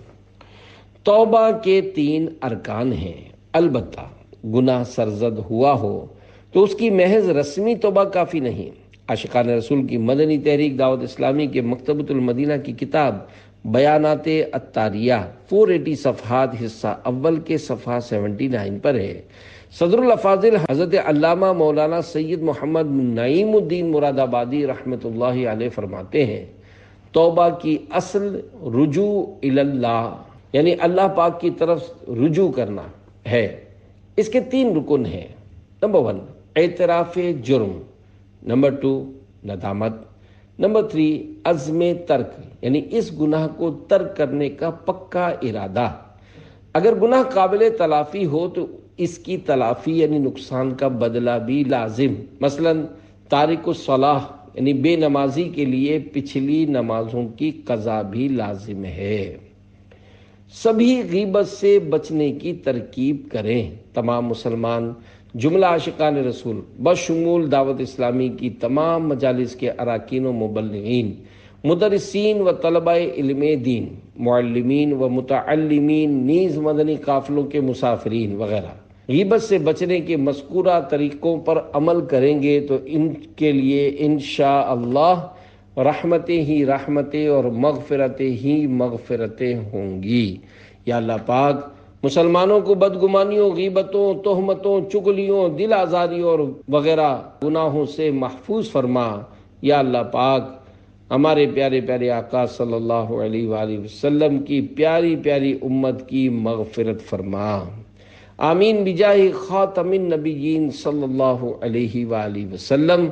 توبہ کے 3 ارکان ہیں، البتہ گناہ سرزد ہوا ہو تو اس کی محض رسمی توبہ کافی نہیں۔ عاشقان رسول کی مدنی تحریک دعوت اسلامی کے مکتبۃ المدینہ کی کتاب بیانات الطاریہ 480 صفحات حصہ اول کے صفحہ 79 پر ہے۔ صدر الافاضل حضرت علامہ مولانا سید محمد نعیم الدین مراد آبادی رحمۃ اللہ علیہ فرماتے ہیں، توبہ کی اصل رجوع الی اللہ یعنی اللہ پاک کی طرف رجوع کرنا ہے۔ اس کے 3 رکن ہیں۔ نمبر 1 اعتراف جرم، نمبر 2 ندامت، نمبر 3 عزم ترک یعنی اس گناہ کو ترک کرنے کا پکا ارادہ۔ اگر گناہ قابل تلافی ہو تو اس کی تلافی یعنی نقصان کا بدلہ بھی لازم، مثلا تارک الصلاح یعنی بے نمازی کے لیے پچھلی نمازوں کی قضا بھی لازم ہے۔ سبھی غیبت سے بچنے کی ترکیب کریں۔ تمام مسلمان جملہ عاشقان رسول بشمول دعوت اسلامی کی تمام مجالس کے اراکین و مبلغین، مدرسین و طلباء علم دین، معلمین و متعلمین، نیز مدنی قافلوں کے مسافرین وغیرہ غیبت سے بچنے کے مذکورہ طریقوں پر عمل کریں گے تو ان کے لیے انشاءاللہ رحمتیں ہی رحمتیں اور مغفرتیں ہی مغفرتیں ہوں گی۔ یا اللہ پاک مسلمانوں کو بدگمانیوں، غیبتوں، تہمتوں، چغلیوں، دل آزاریوں اور وغیرہ گناہوں سے محفوظ فرما۔ یا اللہ پاک ہمارے پیارے پیارے آقا صلی اللہ علیہ وآلہ وسلم کی پیاری پیاری امت کی مغفرت فرما۔ آمین بجاہ خاتم النبیین صلی اللہ علیہ وآلہ وسلم۔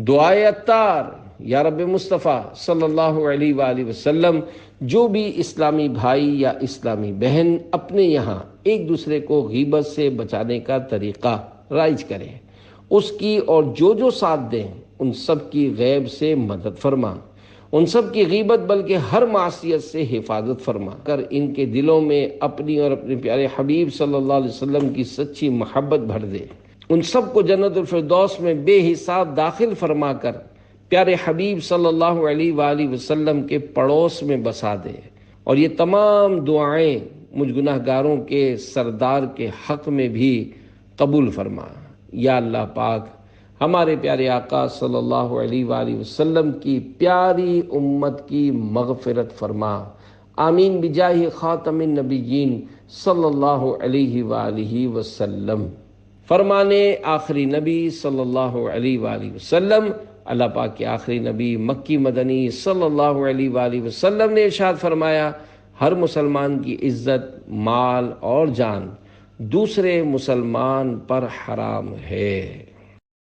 دعائے عطار، یا رب مصطفیٰ صلی اللہ علیہ وآلہ وسلم جو بھی اسلامی بھائی یا اسلامی بہن اپنے یہاں ایک دوسرے کو غیبت سے بچانے کا طریقہ رائج کریں، اس کی اور جو ساتھ دیں ان سب کی غیب سے مدد فرما، ان سب کی غیبت بلکہ ہر معصیت سے حفاظت فرما کر ان کے دلوں میں اپنی اور اپنے پیارے حبیب صلی اللہ علیہ وسلم کی سچی محبت بھر دے، ان سب کو جنت الفردوس میں بے حساب داخل فرما کر پیارے حبیب صلی اللہ علیہ وآلہ وسلم کے پڑوس میں بسا دے۔ اور یہ تمام دعائیں مجھ گناہ گاروں کے سردار کے حق میں بھی قبول فرما۔ یا اللہ پاک ہمارے پیارے آقا صلی اللہ علیہ وآلہ وسلم کی پیاری امت کی مغفرت فرما، آمین بجاہ خاتم النبیین صلی اللہ علیہ وآلہ وسلم۔ فرمانے آخری نبی صلی اللہ علیہ وآلہ وسلم، اللہ پاک کے آخری نبی مکی مدنی صلی اللہ علیہ وآلہ وسلم نے ارشاد فرمایا، ہر مسلمان کی عزت، مال اور جان دوسرے مسلمان پر حرام ہے۔